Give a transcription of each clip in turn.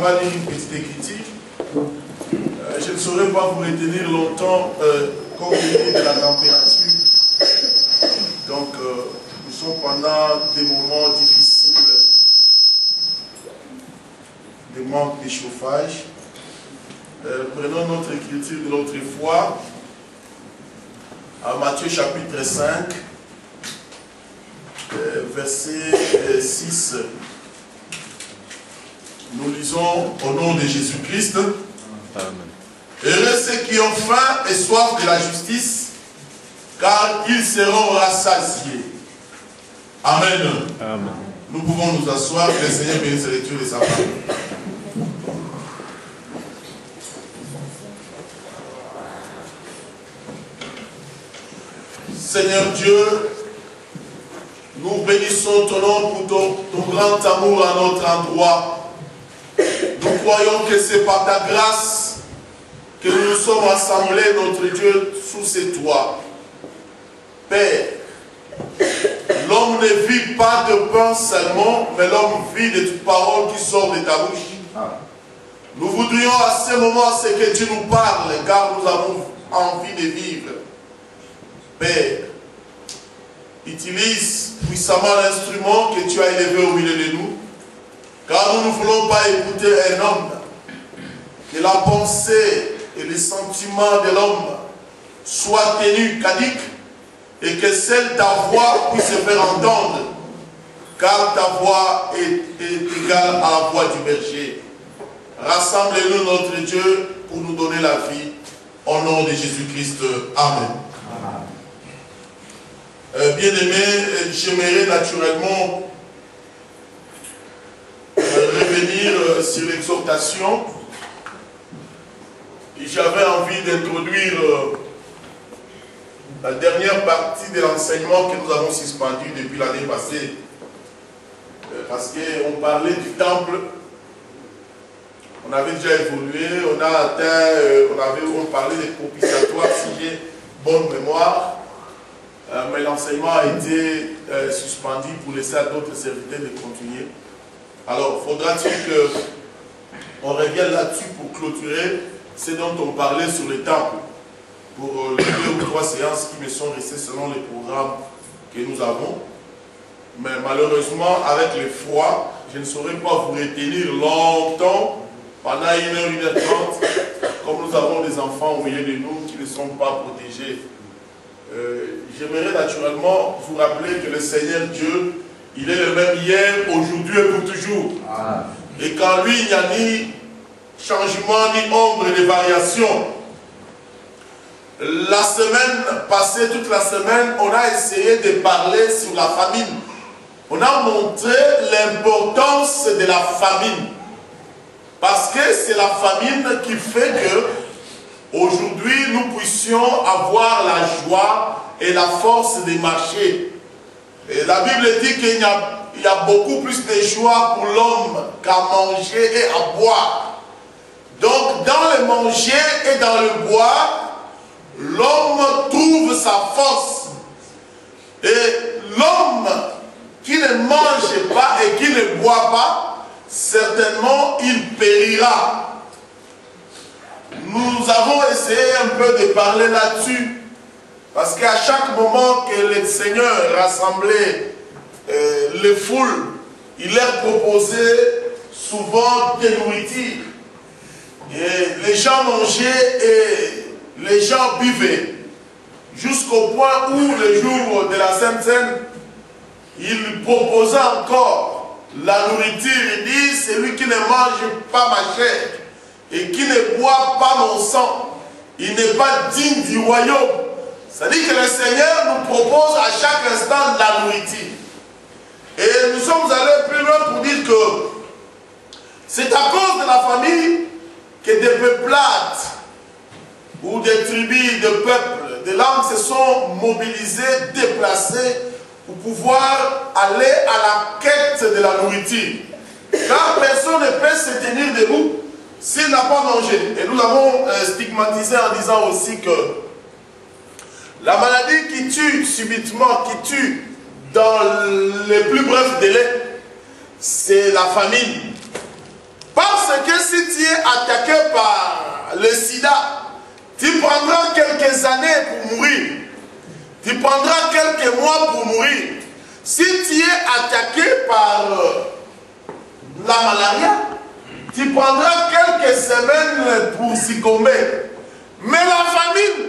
va lire une petite écriture. Je ne saurais pas vous retenir longtemps compte tenu de la température. Donc, nous sommes pendant des moments difficiles, des manques de chauffage. Prenons notre écriture de l'autre fois, à Matthieu chapitre 5, verset 6. Nous lisons au nom de Jésus-Christ. Heureux ceux qui ont faim et soif de la justice, car ils seront rassasiés. Amen. Amen. Nous pouvons nous asseoir, que le Seigneur bénisse la lecture de sa parole. Seigneur Dieu, nous bénissons ton nom pour ton grand amour à notre endroit. Nous croyons que c'est par ta grâce que nous nous sommes rassemblés, notre Dieu, sous ces toits. Père, l'homme ne vit pas de pain seulement, mais l'homme vit de toute parole qui sort de ta bouche. Nous voudrions à ce moment ce que tu nous parles, car nous avons envie de vivre. Père, utilise puissamment l'instrument que tu as élevé au milieu de nous, car nous ne voulons pas écouter un homme. Que la pensée et les sentiments de l'homme soient tenus caducs et que seule ta voix puisse se faire entendre, car ta voix est égale à la voix du berger. Rassemble-nous, notre Dieu, pour nous donner la vie, au nom de Jésus-Christ. Amen. Bien-aimés, j'aimerais naturellement revenir sur l'exhortation. J'avais envie d'introduire la dernière partie de l'enseignement que nous avons suspendu depuis l'année passée. Parce qu'on parlait du temple. On avait déjà évolué, on a atteint, on parlait des propitiatoires, si j'ai bonne mémoire. Mais l'enseignement a été suspendu pour laisser à d'autres serviteurs de continuer. Alors, faudra-t-il qu'on revienne là-dessus pour clôturer ce dont on parlait sur le temple, pour les 2 ou 3 séances qui me sont restées selon les programmes que nous avons. Mais malheureusement, avec le froid, je ne saurais pas vous retenir longtemps, pendant 1h, 1h30, comme nous avons des enfants au milieu de nous qui ne sont pas protégés. J'aimerais naturellement vous rappeler que le Seigneur Dieu, il est le même hier, aujourd'hui et pour toujours. Ah. Et qu'en lui, il n'y a ni changement, ni ombre de variation. La semaine passée, toute la semaine, on a essayé de parler sur la famine. On a montré l'importance de la famine. Parce que c'est la famine qui fait que aujourd'hui, nous puissions avoir la joie et la force de marcher. Et la Bible dit qu'il y a beaucoup plus de joie pour l'homme qu'à manger et à boire. Donc, dans le manger et dans le boire, l'homme trouve sa force. Et l'homme qui ne mange pas et qui ne boit pas, certainement, il périra. Nous avons essayé un peu de parler là-dessus. Parce qu'à chaque moment que le Seigneur rassemblait les foules, il leur proposait souvent des nourritures. Et les gens mangeaient et les gens buvaient. Jusqu'au point où, le jour de la Sainte Seine, il proposait encore la nourriture. Il dit, celui qui ne mange pas ma chair et qui ne boit pas mon sang, il n'est pas digne du royaume. C'est-à-dire que le Seigneur nous propose à chaque instant de la nourriture. Et nous sommes allés plus loin pour dire que c'est à cause de la famille que des peuplades ou des tribus, de peuples, des langues se sont mobilisés, déplacés pour pouvoir aller à la quête de la nourriture. Car personne ne peut se tenir debout s'il n'a pas mangé. Et nous avons stigmatisé en disant aussi que la maladie qui tue subitement, qui tue dans les plus brefs délais, c'est la famine. Parce que si tu es attaqué par le sida, tu prendras quelques années pour mourir. Tu prendras quelques mois pour mourir. Si tu es attaqué par la malaria, tu prendras quelques semaines pour succomber. Mais la famine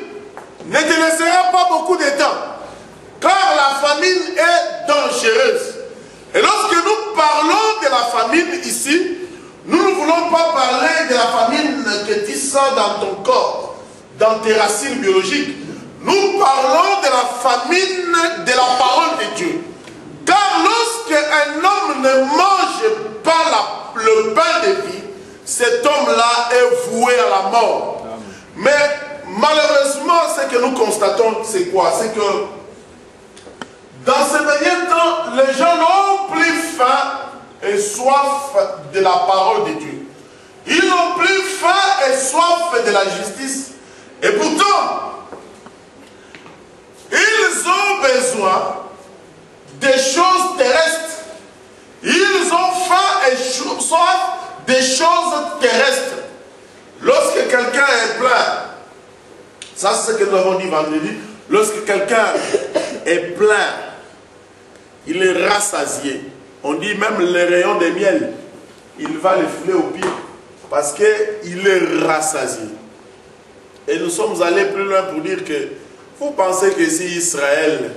ne te laissera pas beaucoup de temps. Car la famine est dangereuse. Et lorsque nous parlons de la famine ici, nous ne voulons pas parler de la famine que tu sens dans ton corps, dans tes racines biologiques. Nous parlons de la famine de la parole de Dieu. Car lorsque un homme ne mange pas le pain de vie, cet homme-là est voué à la mort. Amen. Mais malheureusement, ce que nous constatons, c'est quoi? C'est que dans ces derniers temps, les gens n'ont plus faim et soif de la parole de Dieu. Ils n'ont plus faim et soif de la justice. Et pourtant, ils ont besoin des choses terrestres. Ils ont faim et soif des choses terrestres. Lorsque quelqu'un est plein, ça c'est ce que nous avons dit vendredi, lorsque quelqu'un est plein, il est rassasié. On dit même les rayons de miel, il va les fouler au pied parce qu'il est rassasié. Et nous sommes allés plus loin pour dire que vous pensez que si Israël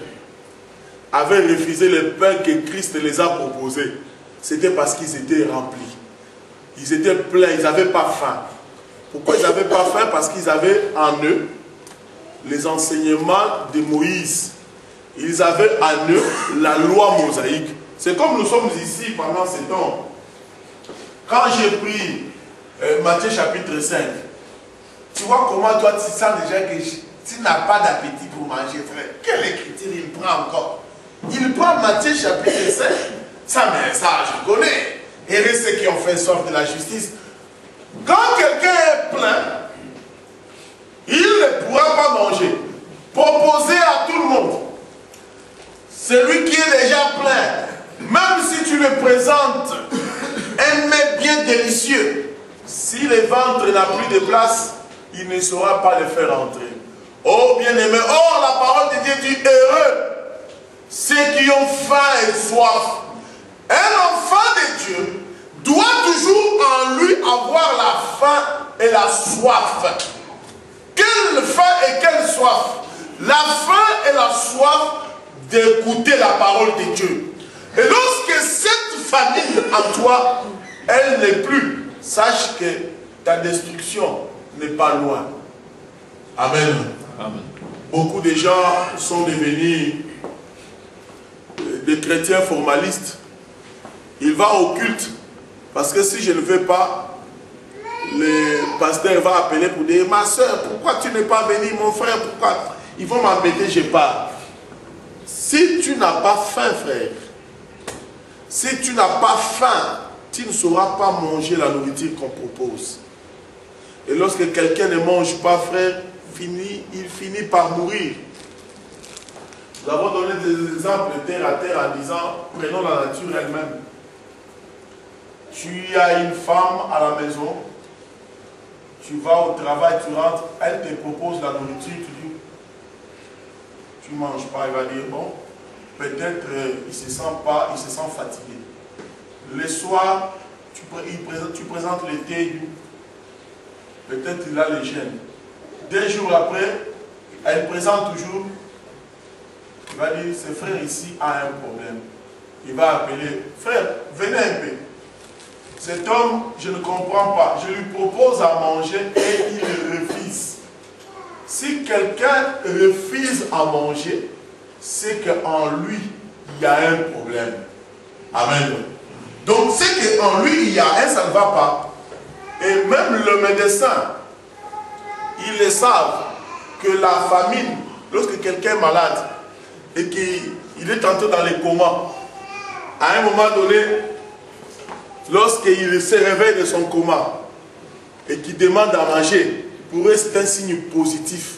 avait refusé le pain que Christ les a proposé, c'était parce qu'ils étaient remplis. Ils étaient pleins, ils n'avaient pas faim. Pourquoi ils n'avaient pas faim? Parce qu'ils avaient en eux les enseignements de Moïse. Ils avaient en eux la loi mosaïque. C'est comme nous sommes ici pendant ces temps. Quand j'ai pris Matthieu chapitre 5, tu vois comment toi tu sens déjà que tu n'as pas d'appétit pour manger, frère. Quelle écriture il prend encore? Il prend Matthieu chapitre 5. Ça, mais ça, je connais. Et ceux qui ont fait soif de la justice. Quand quelqu'un est plein, il ne pourra pas manger. Proposer à tout le monde. Celui qui est déjà plein, même si tu le présentes un mets bien délicieux, si le ventre n'a plus de place, il ne saura pas le faire entrer. Oh bien-aimé, oh la parole de Dieu dit heureux ceux qui ont faim et soif. Un enfant de Dieu doit toujours en lui avoir la faim et la soif. Quelle faim et quelle soif? La faim et la soif d'écouter la parole de Dieu. Et lorsque cette famine en toi, elle n'est plus, sache que ta destruction n'est pas loin. Amen. Amen. Beaucoup de gens sont devenus des chrétiens formalistes. Il va au culte. Parce que si je ne veux pas, le pasteur va appeler pour dire, ma soeur, pourquoi tu n'es pas venu, mon frère, pourquoi? Ils vont m'embêter, je pars. Si tu n'as pas faim, frère, si tu n'as pas faim, tu ne sauras pas manger la nourriture qu'on propose. Et lorsque quelqu'un ne mange pas, frère, il finit par mourir. Nous avons donné des exemples terre à terre en disant, prenons la nature elle-même. Tu as une femme à la maison, tu vas au travail, tu rentres, elle te propose la nourriture, tu dis, tu ne manges pas, elle va dire, bon, peut-être il ne se sent pas, il se sent fatigué. Le soir, tu présentes le thé, peut-être il a les gènes. 2 jours après, elle présente toujours, il va dire, ce frère ici a un problème. Il va appeler, frère, venez un peu. Cet homme, je ne comprends pas. Je lui propose à manger et il refuse. Si quelqu'un refuse à manger, c'est qu'en lui, il y a un problème. Amen. Donc, c'est qu'en lui, il y a un, ça ne va pas. Et même le médecin, ils le savent que la famine, lorsque quelqu'un est malade et qu'il est entré dans les comas, à un moment donné, lorsqu'il se réveille de son coma et qu'il demande à manger, pour eux c'est un signe positif.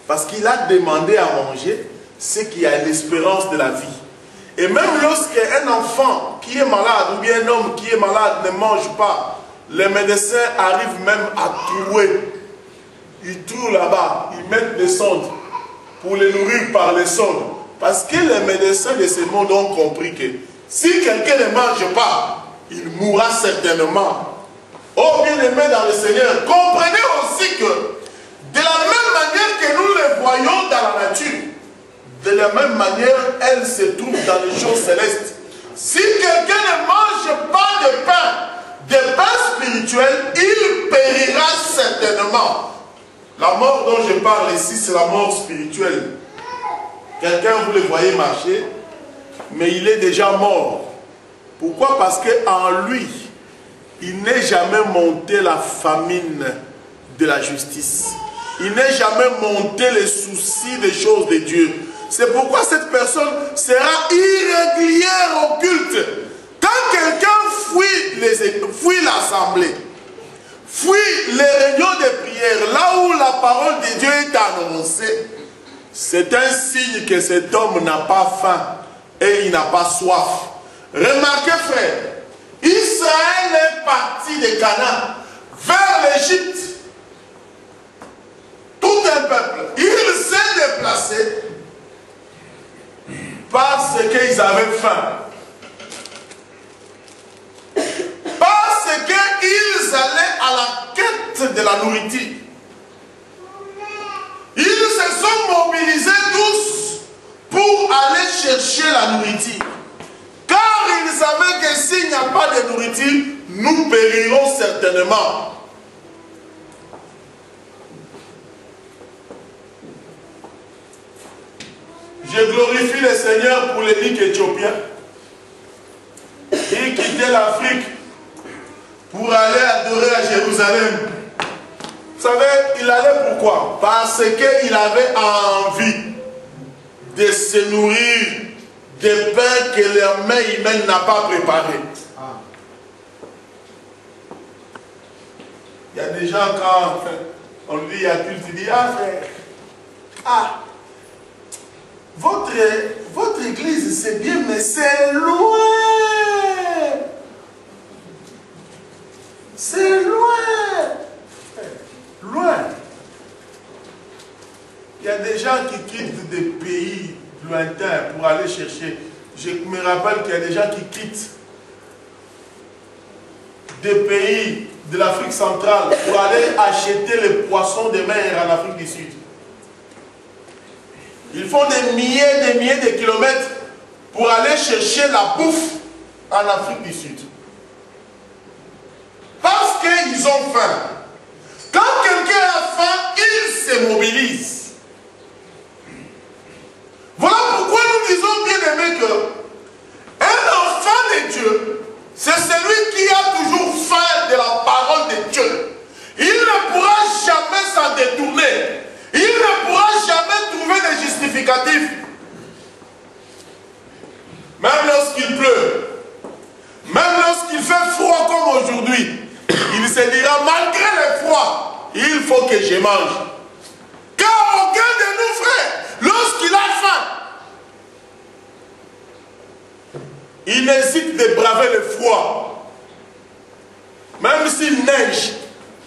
Parce qu'il a demandé à manger, c'est qu'il y a l'espérance de la vie. Et même lorsqu'un enfant qui est malade ou bien un homme qui est malade ne mange pas, les médecins arrivent même à trouer. Ils trouvent là-bas, ils mettent des sondes pour les nourrir par les sondes. Parce que les médecins de ce monde ont compris que si quelqu'un ne mange pas, il mourra certainement. Oh bien-aimés dans le Seigneur, comprenez aussi que de la même manière que nous les voyons dans la nature, de la même manière, elles se trouvent dans les choses célestes. Si quelqu'un ne mange pas de pain spirituel, il périra certainement. La mort dont je parle ici, c'est la mort spirituelle. Quelqu'un, vous le voyez marcher, mais il est déjà mort. Pourquoi? Parce qu'en lui, il n'est jamais monté la famine de la justice. Il n'est jamais monté les soucis des choses de Dieu. C'est pourquoi cette personne sera irrégulière au culte. Quand quelqu'un fuit l'assemblée, fuit les réunions de prière, là où la parole de Dieu est annoncée, c'est un signe que cet homme n'a pas faim et il n'a pas soif. Remarquez, frère, Israël est parti de Canaan vers l'Égypte. Tout un peuple. Il s'est déplacé parce qu'ils avaient faim. Parce qu'ils allaient à la quête de la nourriture. Ils se sont mobilisés tous pour aller chercher la nourriture. Car ils savaient que s'il n'y a pas de nourriture, nous périrons certainement. Je glorifie le Seigneur pour l'évêque éthiopien. Il quittait l'Afrique pour aller adorer à Jérusalem. Vous savez, il allait pourquoi? Parce qu'il avait envie de se nourrir des pains que la main humaine n'a pas préparés. Il y a des gens, quand on lui dit il y a culte, il dit, ah frère, votre église c'est bien, mais c'est loin. C'est loin. Loin. Il y a des gens qui quittent des pays lointains pour aller chercher. Je me rappelle qu'il y a des gens qui quittent des pays de l'Afrique centrale pour aller acheter les poissons de mer en Afrique du Sud. Ils font des milliers de kilomètres pour aller chercher la bouffe en Afrique du Sud. Parce qu'ils ont faim. Quand quelqu'un a faim, il se mobilise. Voilà pourquoi nous disons, bien aimé, que un enfant de Dieu, c'est celui qui a toujours faim de la parole de Dieu. Il ne pourra jamais s'en détourner. Il ne pourra jamais trouver des justificatifs. Même lorsqu'il pleut, même lorsqu'il fait froid comme aujourd'hui, il se dira, malgré le froid, il faut que je mange. Car aucun de nous, frères, lorsqu'il a faim, il hésite de braver le froid. Même s'il neige,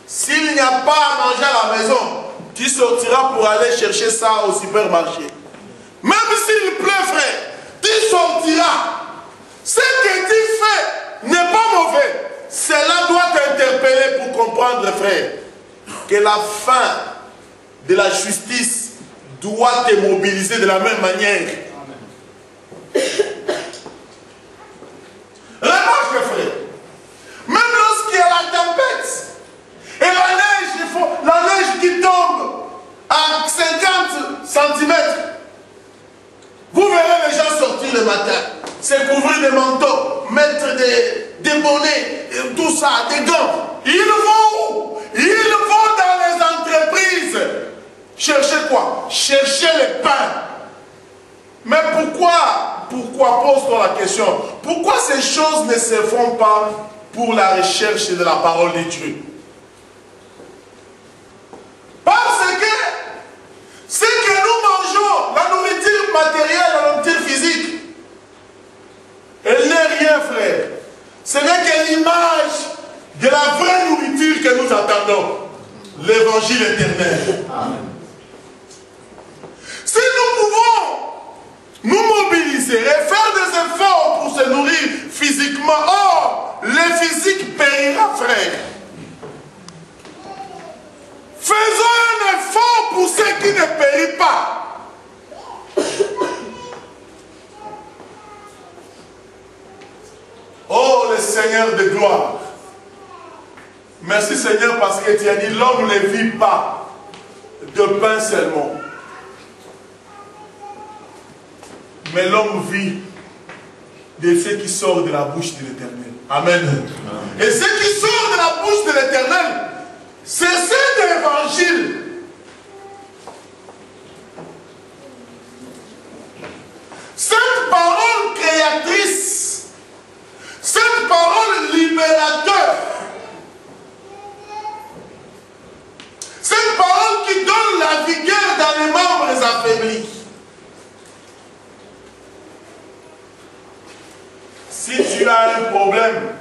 s'il n'y a pas à manger à la maison, tu sortiras pour aller chercher ça au supermarché. Même s'il pleut, frère, tu sortiras. Ce que tu fais n'est pas mauvais. Cela doit t'interpeller pour comprendre, frère, que la fin de la justice doit te mobiliser de la même manière. Remarque, frère, même lorsqu'il y a la tempête et la neige qui tombe à 50 cm, vous verrez les gens sortir le matin, se couvrir des manteaux, mettre des bonnets, tout ça, des gants. Ils vont où? Ils vont dans les entreprises. Chercher quoi? Chercher les pains. Mais pourquoi pose-t-on la question? Pourquoi ces choses ne se font pas pour la recherche de la parole de Dieu? Parce que ce que nous mangeons, la nourriture matérielle, la nourriture physique, elle n'est rien, frère. Ce n'est que l'image de la vraie pardon, l'évangile éternel. Amen. Si nous pouvons nous mobiliser et faire des efforts pour se nourrir physiquement, or, le physique périra, frère. Faisons un effort pour ceux qui ne périssent pas. Oh, le Seigneur de gloire. Merci Seigneur parce que tu as dit l'homme ne vit pas de pain seulement. Mais l'homme vit de ce qui sort de la bouche de l'Éternel. Amen. Amen. Et ce qui sort de la bouche de l'Éternel, c'est cet évangile. Cette parole créatrice, cette parole libérateur, cette parole qui donne la vigueur dans les membres affaiblis. Si tu as un problème,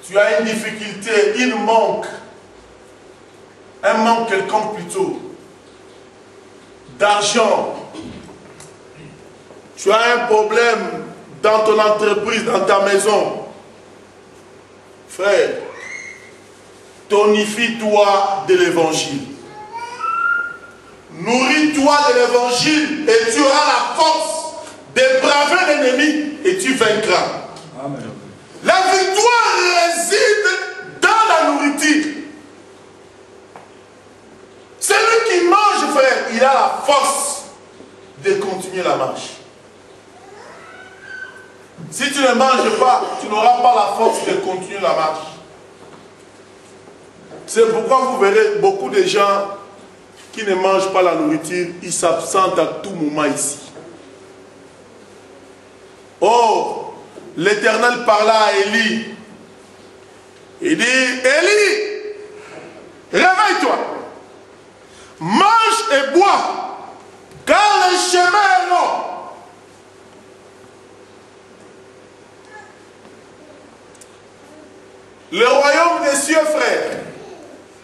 tu as une difficulté, il manque, un manque quelconque plutôt, d'argent, tu as un problème dans ton entreprise, dans ta maison, frère, tonifie-toi de l'évangile. Nourris-toi de l'évangile et tu auras la force de braver l'ennemi et tu vaincras. Amen. La victoire réside dans la nourriture. Celui qui mange, frère, il a la force de continuer la marche. Si tu ne manges pas, tu n'auras pas la force de continuer la marche. C'est pourquoi vous verrez beaucoup de gens qui ne mangent pas la nourriture, ils s'absentent à tout moment ici. Or, l'Éternel parla à Élie. Il dit, Élie, réveille-toi, mange et bois, car le chemin est long. Le royaume des cieux, frère,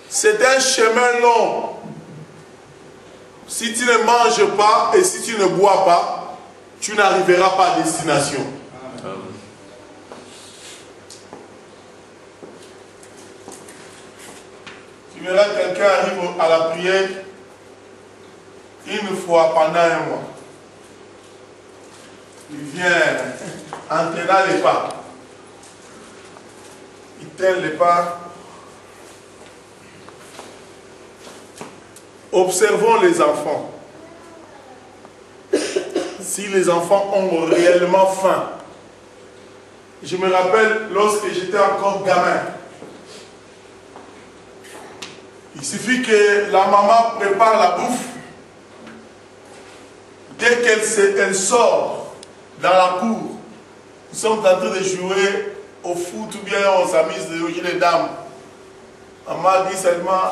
c'est un chemin long. Si tu ne manges pas et si tu ne bois pas, tu n'arriveras pas à destination. Amen. Tu verras quelqu'un arrive à la prière une fois pendant un mois. Il vient entraînant les pas. Il traîne les pas. Observons les enfants. Si les enfants ont réellement faim. Je me rappelle lorsque j'étais encore gamin. Il suffit que la maman prépare la bouffe. Dès qu'elle sort dans la cour, nous sommes en train de jouer au foot ou bien on s'amuse de jouer les dames. Maman dit seulement,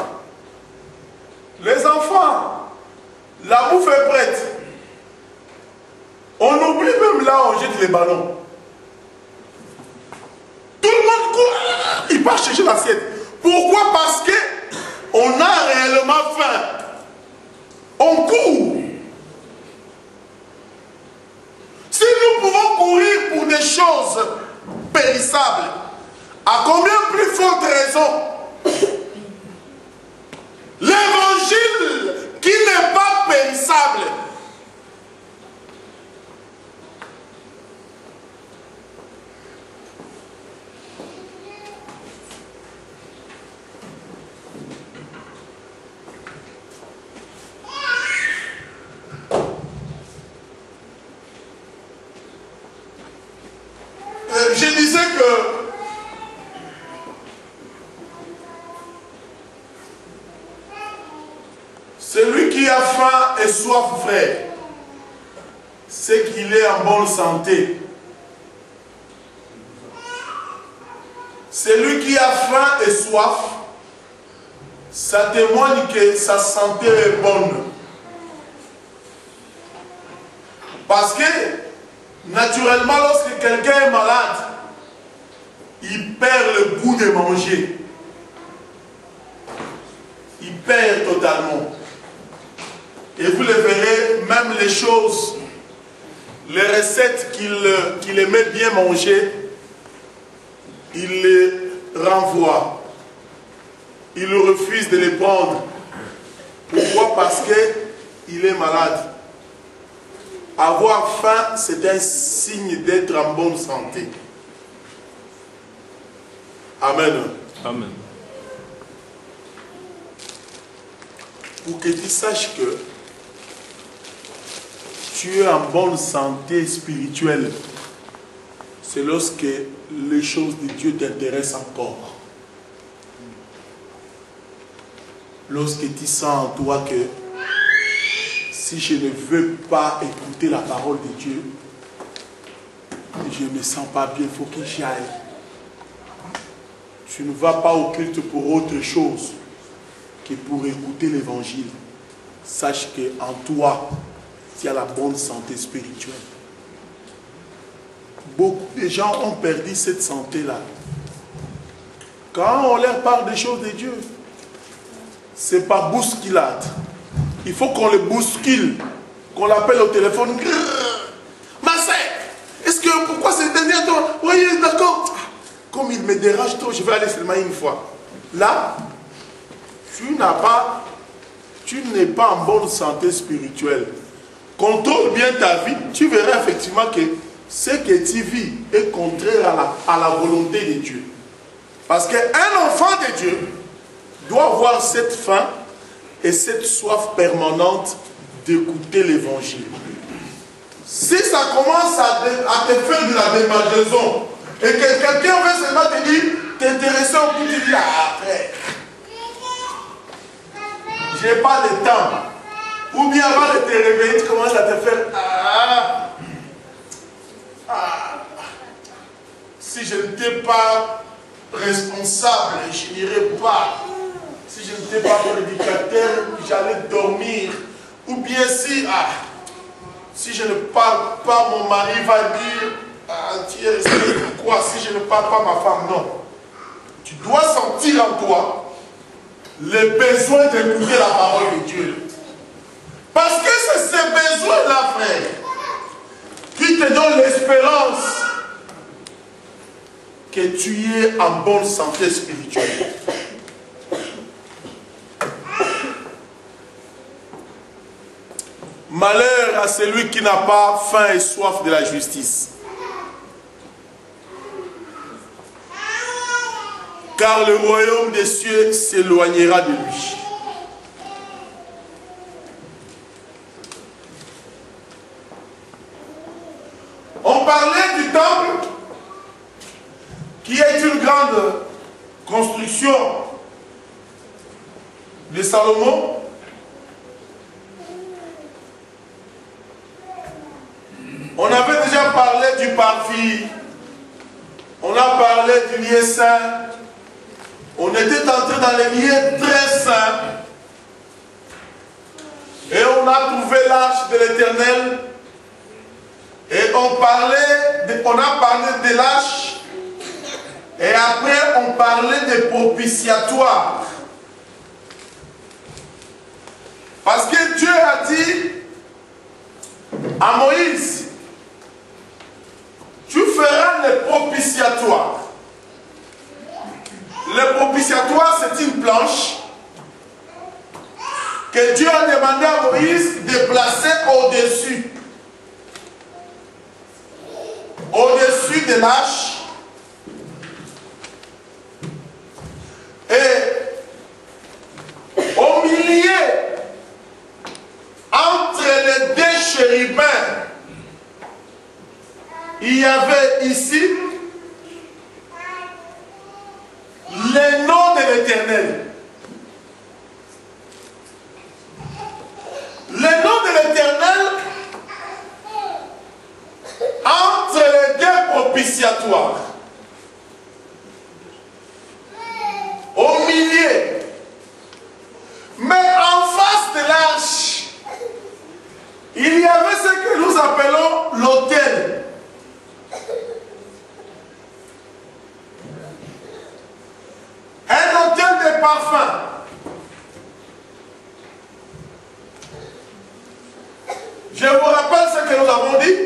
les enfants, la bouffe est prête. On oublie même là, on jette les ballons. Tout le monde court, il part chercher l'assiette. Pourquoi? Parce que on a réellement faim. On court. Si nous pouvons courir pour des choses périssables, à combien plus forte raison l'évangile qui n'est pas périssable. Je disais que celui qui a faim et soif, frère, c'est qu'il est en bonne santé. Celui qui a faim et soif, ça témoigne que sa santé est bonne. Parce que, naturellement, lorsque quelqu'un est malade, il perd le goût de manger. perd totalement. Et vous le verrez, même les choses, les recettes qu'il aimait bien manger, il les renvoie. Il refuse de les prendre. Pourquoi? Parce qu'il est malade. Avoir faim, c'est un signe d'être en bonne santé. Amen. Amen. Pour que tu saches que tu es en bonne santé spirituelle, c'est lorsque les choses de Dieu t'intéressent encore. Lorsque tu sens en toi que si je ne veux pas écouter la parole de Dieu, je ne me sens pas bien, il faut que j'y aille. Tu ne vas pas au culte pour autre chose que pour écouter l'évangile. Sache qu'en toi, tu as la bonne santé spirituelle. Beaucoup de gens ont perdu cette santé-là. Quand on leur parle des choses de Dieu, c'est pas bousculade. Il faut qu'on le bouscule, qu'on l'appelle au téléphone. Ma sœur, est-ce que pourquoi c'est dernier temps? Oui, d'accord. Comme il me dérange trop, je vais aller seulement une fois. Là, tu n'es pas en bonne santé spirituelle. Contrôle bien ta vie, tu verras effectivement que ce que tu vis est contraire à la volonté de Dieu. Parce qu'un enfant de Dieu doit avoir cette faim et cette soif permanente d'écouter l'évangile. Si ça commence à te faire de la démangeaison et que quelqu'un veut seulement te dire, t'intéresser au coup, tu dis, ah, après, j'ai pas le temps. Ou bien avant de te réveiller, tu commences à te faire, si je n'étais pas responsable, je n'irais pas. Si je n'étais pas prédicateur, j'allais dormir. Ou bien si je ne parle pas, mon mari va dire, tu es resté pourquoi? Si je ne parle pas, ma femme, non. Tu dois sentir en toi le besoin d'écouter la parole de Dieu. Parce que c'est ce besoin-là, frère, qui te donne l'espérance que tu es en bonne santé spirituelle. Malheur à celui qui n'a pas faim et soif de la justice. Car le royaume des cieux s'éloignera de lui. On parlait du temple qui est une grande construction de Salomon. On avait déjà parlé du parvis, on a parlé du lieu saint, on était entré dans les lieux très saints et on a trouvé l'arche de l'Éternel et on a parlé de l'arche et après on parlait des propitiatoires. Parce que Dieu a dit à Moïse, tu feras les propitiatoires. Le propitiatoire, c'est une planche que Dieu a demandé à Moïse de placer au-dessus. Au-dessus de l'arche. Et au milieu, entre les deux chérubins, il y avait ici le nom de l'Éternel. Le nom de l'Éternel entre les deux propitiatoires. Au milieu. Mais en face de l'arche, il y avait ce que nous appelons l'autel. Un autel de parfum. je vous rappelle ce que nous avons dit,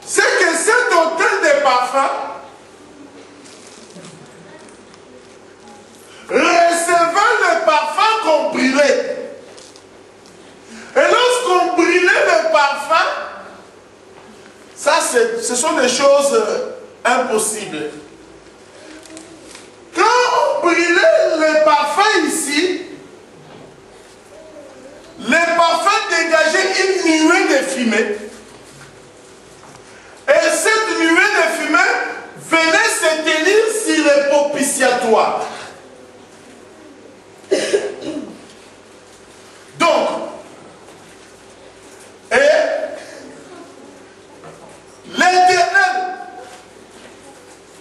c'est que cet autel de parfum recevait le parfum qu'on brûlait. Et lorsqu'on brûlait le parfum, ça ce sont des choses impossibles. Quand on brûlait le parfum ici, le parfum dégageait une nuée de fumée. Et cette nuée de fumée venait se tenir sur le propitiatoire. Donc, l'Éternel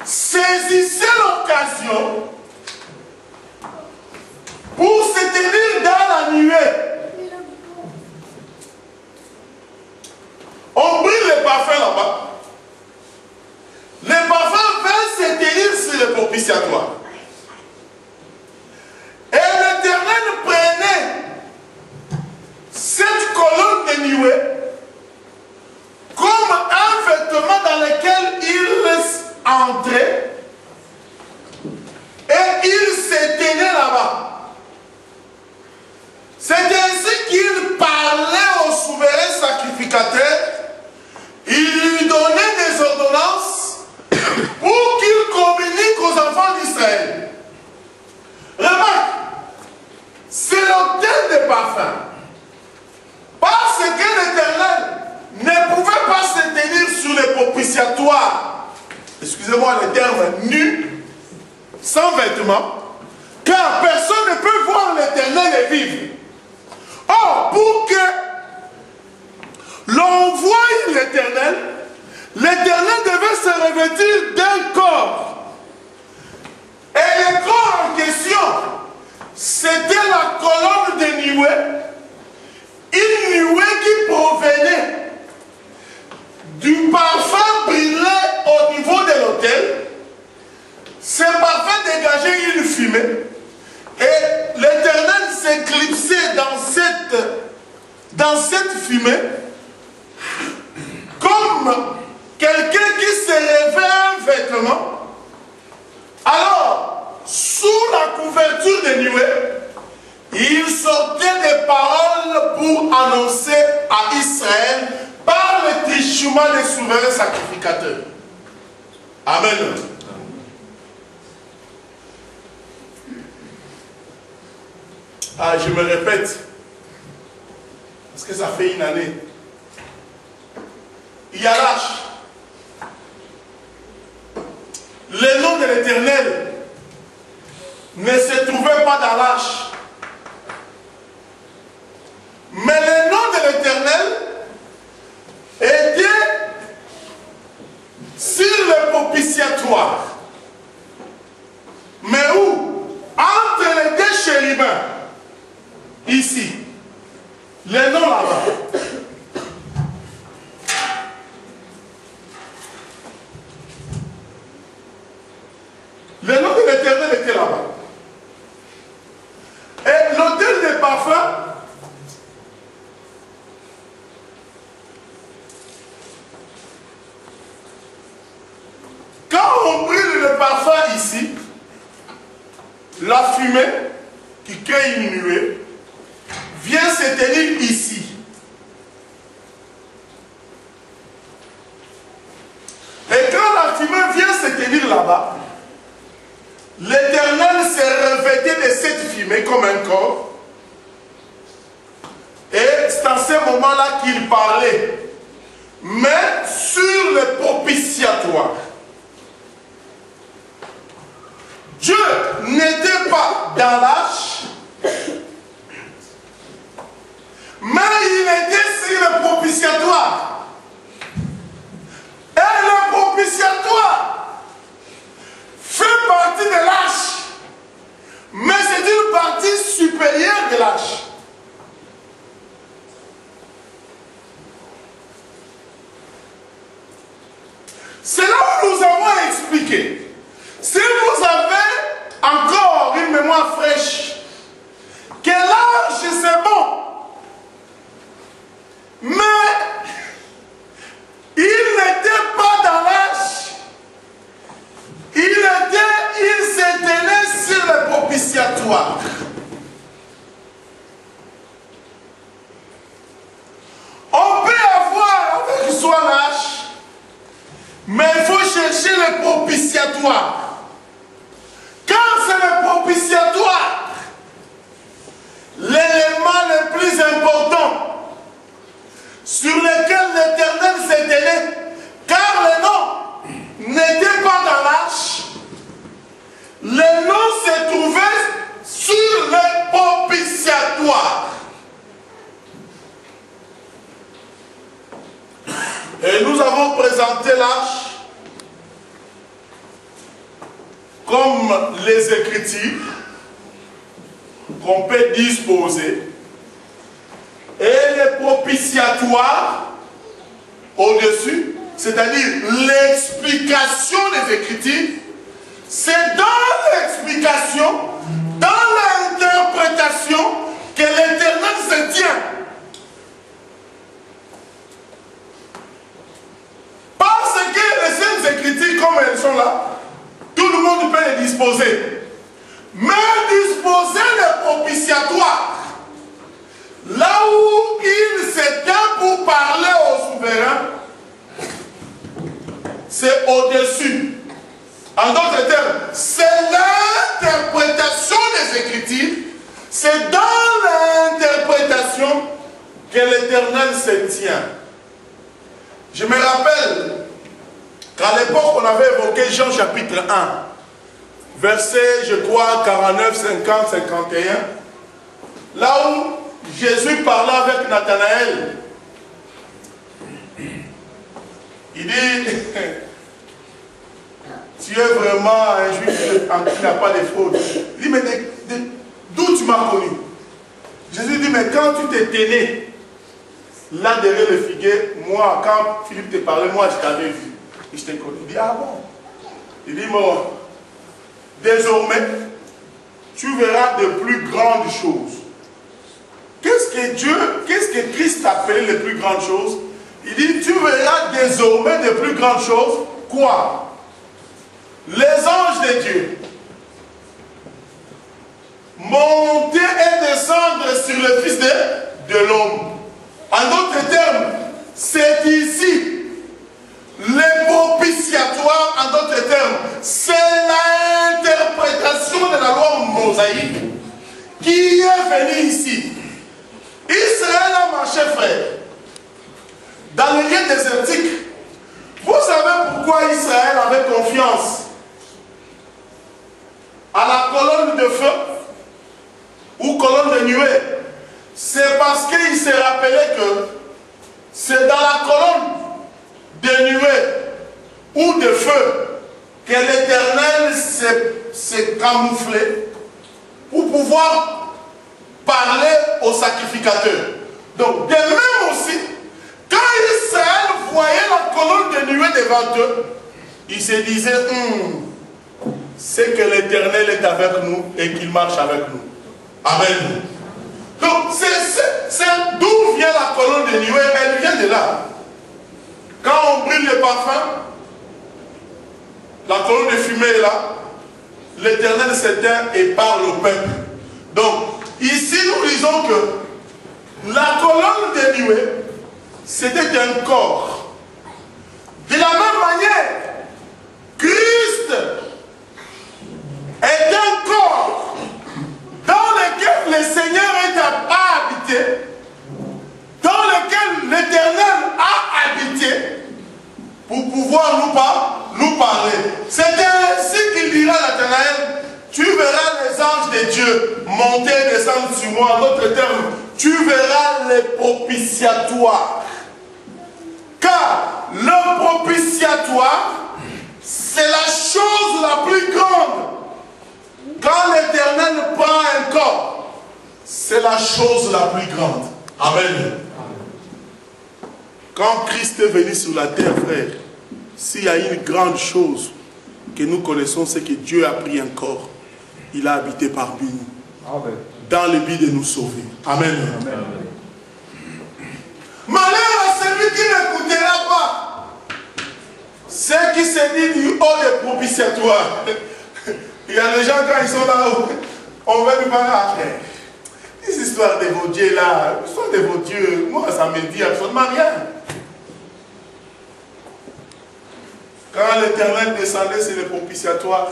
saisissait l'occasion pour se tenir dans la nuée. On brûle le parfum là-bas. Le parfum va se tenir sur le propitiatoire. Et l'Éternel prenait cette colonne de nuée comme un vêtement dans lequel il entrait et il se tenait là-bas. C'est ainsi qu'il parlait au souverain sacrificateur. Il lui donnait des ordonnances pour qu'il communique aux enfants d'Israël. Remarque, c'est l'autel de parfum. Parce que l'Éternel ne pouvait pas se tenir sur les propitiatoires, excusez-moi le terme, nu, sans vêtements, car personne ne peut voir l'Éternel et vivre. Or, pour que l'on voie l'Éternel, l'Éternel devait se revêtir d'un corps. Et le corps en question, c'était la colonne de nuée, une nuée qui provenait du parfum brûlé au niveau de l'autel. Ce parfum dégageait une fumée. Et l'Éternel s'éclipsait dans cette fumée comme quelqu'un qui se revêt un vêtement. Alors, sous la couverture de nuée, il sortait des paroles pour annoncer à Israël par le trichement des souverains sacrificateurs. Amen. Ah, je me répète, parce que ça fait une année. Yalash, le nom de l'Éternel ne se trouvait pas dans l'arche. Mais le nom de l'Éternel était sur le propitiatoire. Mais où? Entre les deux chérubins. Ici. Le nom là-bas. Le nom de l'Éternel était là-bas. Et l'autel des parfums, quand on brûle le parfum ici, la fumée qui crée une nuée vient se tenir ici. Et quand la fumée vient se tenir là-bas, l'Éternel s'est revêtu de cette fumée comme un corps. Et c'est à ce moment-là qu'il parlait. Mais sur le propitiatoire. Dieu n'était pas dans l'arche, mais il était sur le propitiatoire. Et le propitiatoire fait partie de l'arche, mais c'est une partie supérieure de l'arche. C'est là où nous avons expliqué. Si vous avez encore une mémoire fraîche, que l'arche c'est bon, mais Mais il faut chercher le propitiatoire. Quand c'est le propitiatoire, l'élément le plus important sur lequel l'Éternel s'est tenu, car le nom n'était pas dans l'arche, le nom se trouvait sur le propitiatoire. Et nous avons présenté l'arche comme les Écritures qu'on peut disposer et le propitiatoire au-dessus, c'est-à-dire l'explication des Écritures. C'est dans l'explication, dans l'interprétation que l'Éternel se tient. Parce que les Saintes Écritures, comme elles sont là, tout le monde peut les disposer. Mais disposer le propitiatoire, là où il se tient pour parler au souverain, c'est au-dessus. En d'autres termes, c'est l'interprétation des Écritures, c'est dans l'interprétation que l'Éternel se tient. Je me rappelle qu'à l'époque, on avait évoqué Jean chapitre 1, verset, je crois, 49, 50, 51, là où Jésus parlait avec Nathanaël. Il dit, tu es vraiment un juif en qui n'a pas de fraude. Il dit, mais d'où tu m'as connu? Jésus dit, mais quand tu t'es tenu là derrière le figuier, moi, quand Philippe te parlait, moi je t'avais vu. Et je t'ai connu. Il dit, ah bon? Il dit, bon, désormais, tu verras de plus grandes choses. Qu'est-ce que Christ a appelé les plus grandes choses? Il dit, tu verras désormais de plus grandes choses. Quoi? Les anges de Dieu monter et descendre sur le Fils de l'homme. En d'autres termes, c'est ici le propitiatoire. En d'autres termes, c'est l'interprétation de la loi mosaïque qui est venue ici. Israël a marché, frère, dans les lieux désertiques. Vous savez pourquoi Israël avait confiance à la colonne de feu ou colonne de nuée? C'est parce qu'il se rappelait que c'est dans la colonne de nuée ou de feu que l'Éternel s'est camouflé pour pouvoir parler aux sacrificateurs. Donc, de même aussi, quand Israël voyait la colonne de nuée devant eux, il se disait, c'est que l'Éternel est avec nous et qu'il marche avec nous. Amen. Donc, c'est d'où vient la colonne de nuée? Elle vient de là. Quand on brûle le parfum, la colonne de fumée est là, l'Éternel s'éteint et parle au peuple. Donc, ici nous disons que la colonne de nuée, c'était un corps. De la même manière, Christ est un corps dans lequel le Seigneur a habité, dans lequel l'Éternel a habité, pour pouvoir nous parler. C'est ainsi qu'il dira à Nathanaël, tu verras les anges de Dieu monter et descendre sur moi. En d'autres termes, tu verras les propitiatoires. Car le propitiatoire, c'est la chose la plus grande. Quand l'Éternel prend un corps, c'est la chose la plus grande. Amen. Quand Christ est venu sur la terre, frère, s'il y a une grande chose que nous connaissons, c'est que Dieu a pris un corps. Il a habité parmi nous. Amen. Dans le but de nous sauver. Amen. Amen. Malheur à celui qui n'écoutera pas ce qui se dit du haut des propitiatoires. Il y a des gens, quand ils sont là-haut, on va lui parler après. Ces histoires de vos dieux là, l'histoire de vos dieux, moi ça me dit absolument rien. Quand l'Éternel descendait sur le propitiatoire,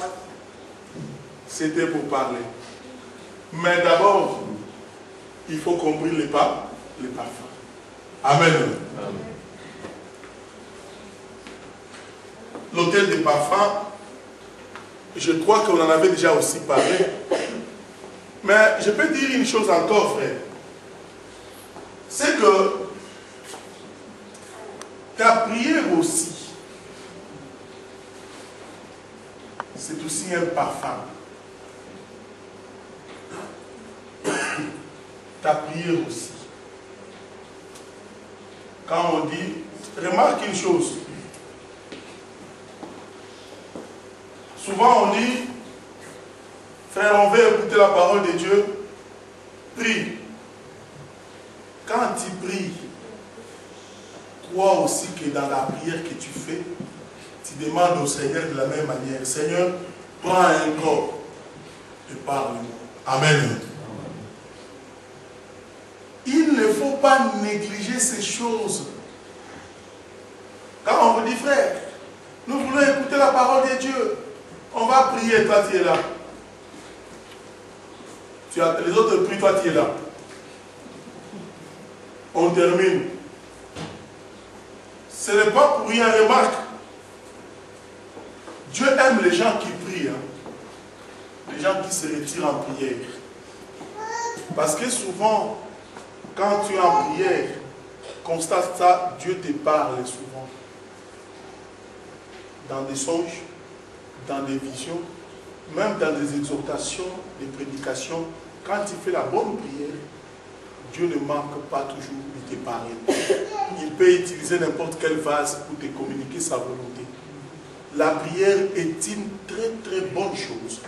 c'était pour parler. Mais d'abord, il faut qu'on brûle les parfums. Amen. L'autel des parfums, je crois qu'on en avait déjà aussi parlé. Mais je peux dire une chose encore, frère. C'est que ta prière aussi, c'est aussi un parfum. Ta prière aussi. Quand on dit, remarque une chose. Souvent on dit, frère, on veut écouter la parole de Dieu, prie. Quand tu pries, crois aussi que dans la prière que tu fais, tu demandes au Seigneur de la même manière. Seigneur, prends un corps et parle-moi. Amen. Il ne faut pas négliger ces choses. Quand on vous dit, frère, nous voulons écouter la parole de Dieu, on va prier, toi tu es là. Les autres prient, toi tu es là. On termine. Ce n'est pas pour rien, remarque. Dieu aime les gens qui prient. Hein. Les gens qui se retirent en prière. Parce que souvent, quand tu es en prière, constate ça, Dieu te parle souvent. Dans des songes, dans des visions, même dans des exhortations, des prédications, quand tu fais la bonne prière, Dieu ne manque pas toujours de te parler. Il peut utiliser n'importe quel vase pour te communiquer sa volonté. La prière est une très très bonne chose.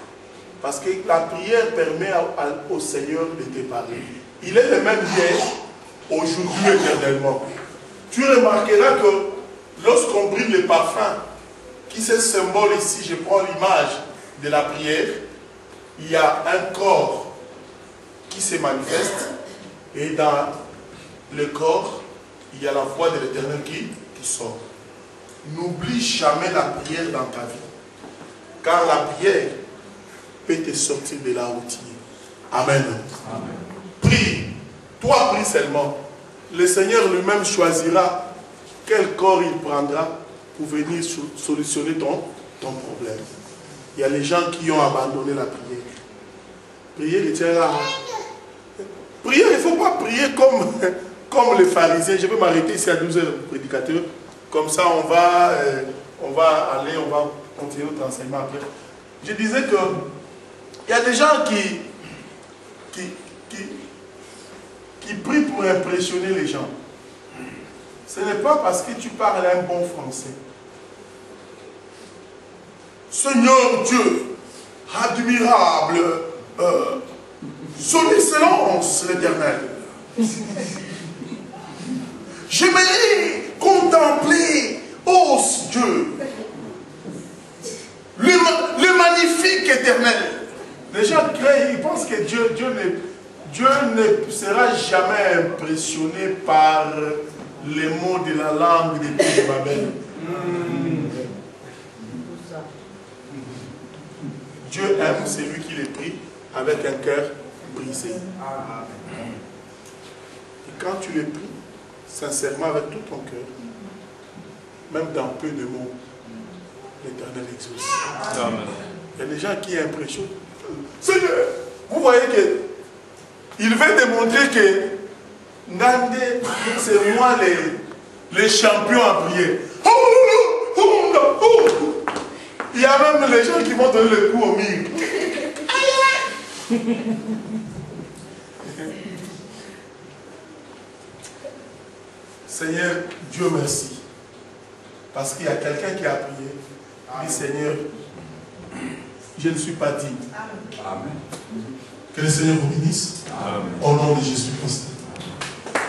Parce que la prière permet au Seigneur de te parler. Il est le même hier, aujourd'hui, éternellement. Tu remarqueras que lorsqu'on brûle les parfums, qui se symbole ici, je prends l'image de la prière, il y a un corps qui se manifeste, et dans le corps, il y a la voix de l'Éternel qui sort. N'oublie jamais la prière dans ta vie, car la prière peut te sortir de là où tu es. Amen. Amen. Prie, toi prie seulement. Le Seigneur lui-même choisira quel corps il prendra pour venir solutionner ton problème. Il y a les gens qui ont abandonné la prière. Prier, prier, il ne faut pas prier comme les pharisiens. Je vais m'arrêter ici à 12 heures, prédicateur. Comme ça, on va continuer notre enseignement après. Je disais que il y a des gens qui prient pour impressionner les gens. Ce n'est pas parce que tu parles un bon français. Seigneur Dieu, admirable, son excellence l'Éternel. J'aimerais contempler, oh Dieu, le magnifique Éternel. Les gens créent, ils pensent que Dieu ne sera jamais impressionné par les mots de la langue des pays de Babel. Dieu aime celui qui les prie avec un cœur brisé. Et quand tu les pries sincèrement avec tout ton cœur, même dans peu de mots, l'Éternel exauce. Il y a des gens qui impressionnent. Seigneur, vous voyez que il veut démontrer que Nande, c'est moi les champions en prière. Il y a même les gens qui vont donner le coup au mur. Seigneur, Dieu merci. Parce qu'il y a quelqu'un qui a prié. Il dit, Seigneur, je ne suis pas digne. Amen. Que le Seigneur vous bénisse. Amen. Au nom de Jésus-Christ.